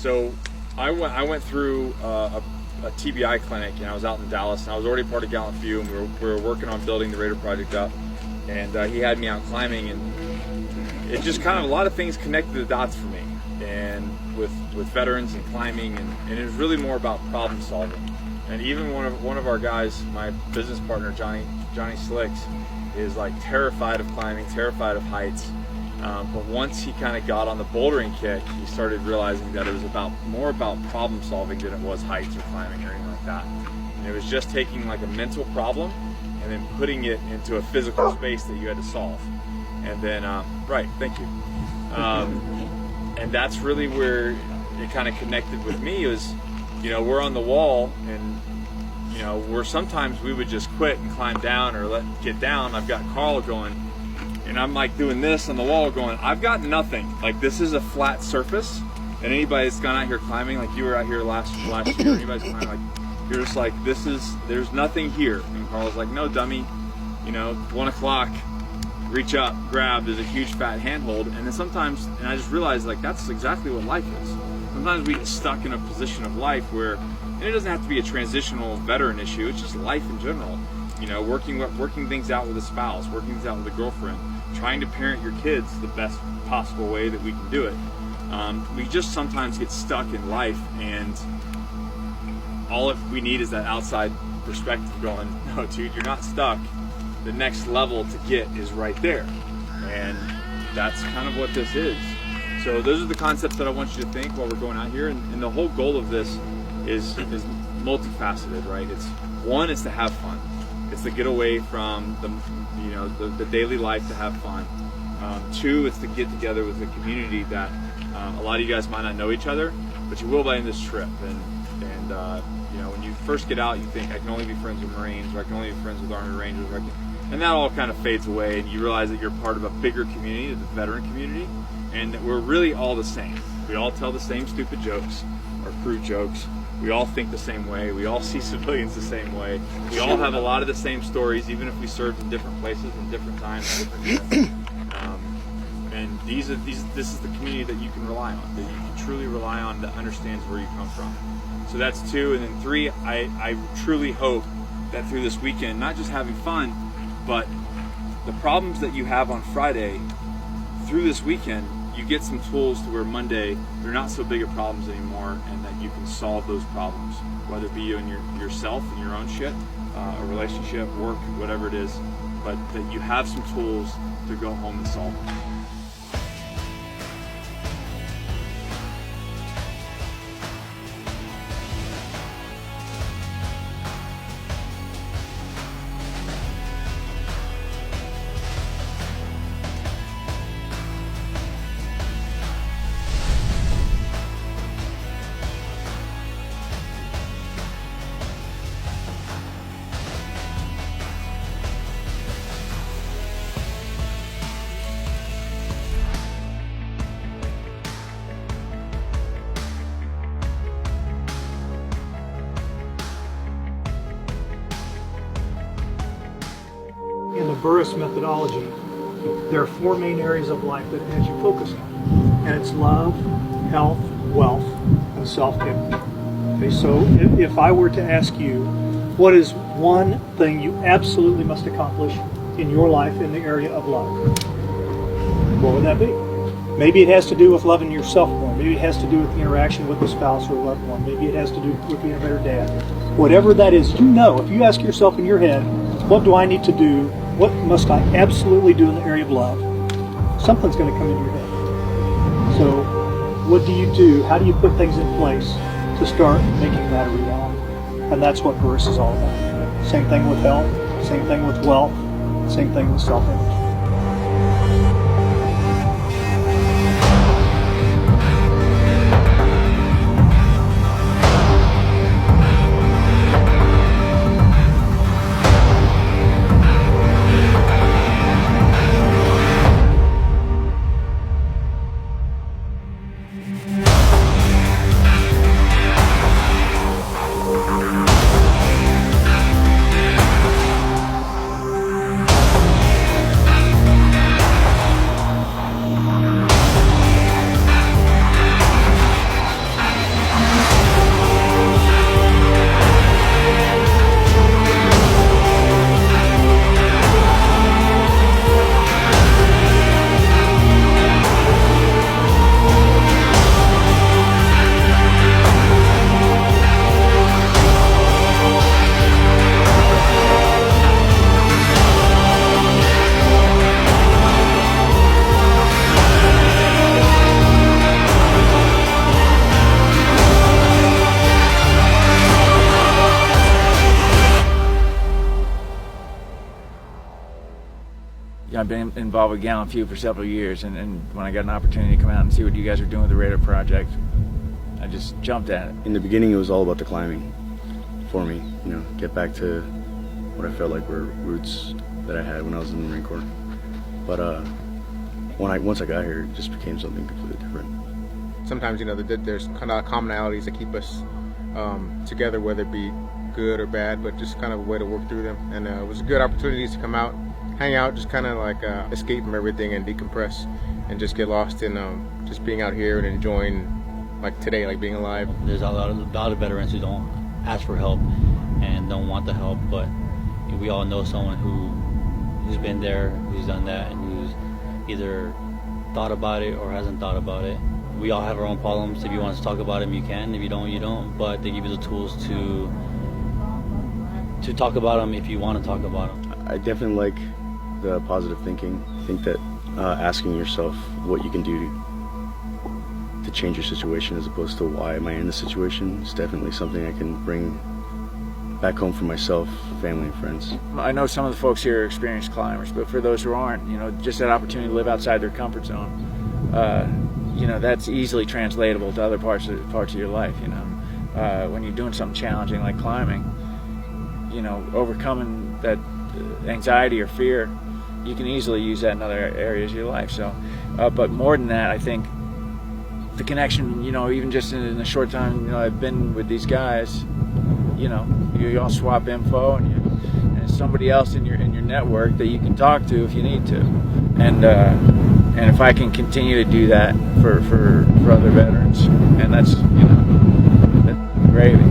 So I went through a TBI clinic, and I was out in Dallas, and I was already part of GallantFew, and we were working on building the Raider project up, and he had me out climbing, and it just kind of, a lot of things connected the dots for me, and with veterans and climbing, and it was really more about problem solving. And even one of our guys, my business partner Johnny Slicks, is like terrified of climbing, terrified of heights. But once he kind of got on the bouldering kick, he started realizing that it was more about problem solving than it was heights or climbing or anything like that. And it was just taking like a mental problem and then putting it into a physical space that you had to solve. And then, right, thank you. And that's really where it kind of connected with me. Was, we're on the wall, and where sometimes we would just quit and climb down or get down. I've got Carl going, and I'm like doing this on the wall going, I've got nothing. Like, this is a flat surface, and anybody that's gone out here climbing, like you were out here last year, anybody's climbing, like, you're just like, there's nothing here. And Carl's like, no, dummy, 1 o'clock, reach up, grab, there's a huge fat handhold. And then sometimes, and I just realized, like, that's exactly what life is. Sometimes we get stuck in a position of life where, and it doesn't have to be a transitional veteran issue, it's just life in general. Working things out with a spouse, working things out with a girlfriend, trying to parent your kids the best possible way that we can do it. We just sometimes get stuck in life, and all we need is that outside perspective going, no, dude, you're not stuck. The next level to get is right there. And that's kind of what this is. So those are the concepts that I want you to think while we're going out here. And the whole goal of this is multifaceted, right? It's to have fun. It's to get away from the daily life to have fun. 2, it's to get together with a community that a lot of you guys might not know each other, but you will by the end of this trip. And when you first get out, you think, I can only be friends with Marines, or I can only be friends with Army Rangers, and that all kind of fades away, and you realize that you're part of a bigger community, the veteran community, and that we're really all the same. We all tell the same stupid jokes, or crude jokes. We all think the same way. We all see civilians the same way. We all have a lot of the same stories, even if we served in different places and different times, different events. And this is the community that you can rely on, that you can truly rely on, that understands where you come from. So that's 2, and then 3, I truly hope that through this weekend, not just having fun, but the problems that you have on Friday, through this weekend, you get some tools to where Monday, they're not so big of problems anymore, and that you can solve those problems, whether it be you and yourself and your own shit, a relationship, work, whatever it is, but that you have some tools to go home and solve them. In the Burris methodology, there are 4 main areas of life that it has you focus on, and it's love, health, wealth, and self-care. Okay, so if I were to ask you, what is one thing you absolutely must accomplish in your life in the area of love, what would that be? Maybe it has to do with loving yourself more. Maybe it has to do with the interaction with a spouse or a loved one. Maybe it has to do with being a better dad. Whatever that is, if you ask yourself in your head, what do I need to do? What must I absolutely do in the area of love? Something's going to come into your head. So what do you do? How do you put things in place to start making that a reality? And that's what Burris is all about. Same thing with health, same thing with wealth, same thing with self-image. I've been involved with GallantFew for several years, and when I got an opportunity to come out and see what you guys are doing with the Radar Project, I just jumped at it. In the beginning, it was all about the climbing for me. You know, get back to what I felt like were roots that I had when I was in the Marine Corps. But once I got here, it just became something completely different. Sometimes, you know, there's kind of commonalities that keep us together, whether it be good or bad, but just kind of a way to work through them. And it was a good opportunity to come out, hang out, just kind of like escape from everything and decompress and just get lost in just being out here and enjoying, like today, like being alive. There's a lot of veterans who don't ask for help and don't want the help, but we all know someone who's been there, who's done that, and who's either thought about it or hasn't thought about it. We all have our own problems. If you want to talk about them, you can. If you don't, you don't. But they give you the tools to talk about them if you want to talk about them. I definitely like the positive thinking. I think that asking yourself what you can do to change your situation as opposed to why am I in this situation is definitely something I can bring back home for myself, family, and friends. I know some of the folks here are experienced climbers, but for those who aren't, you know, just that opportunity to live outside their comfort zone, you know, that's easily translatable to other parts of your life. You know, when you're doing something challenging like climbing, you know, overcoming that anxiety or fear, you can easily use that in other areas of your life. So, but more than that, I think the connection, you know, even just in the short time, you know, I've been with these guys, you know, you all swap info, and it's somebody else in your network that you can talk to if you need to, and if I can continue to do that for other veterans, and that's, you know, that's gravy.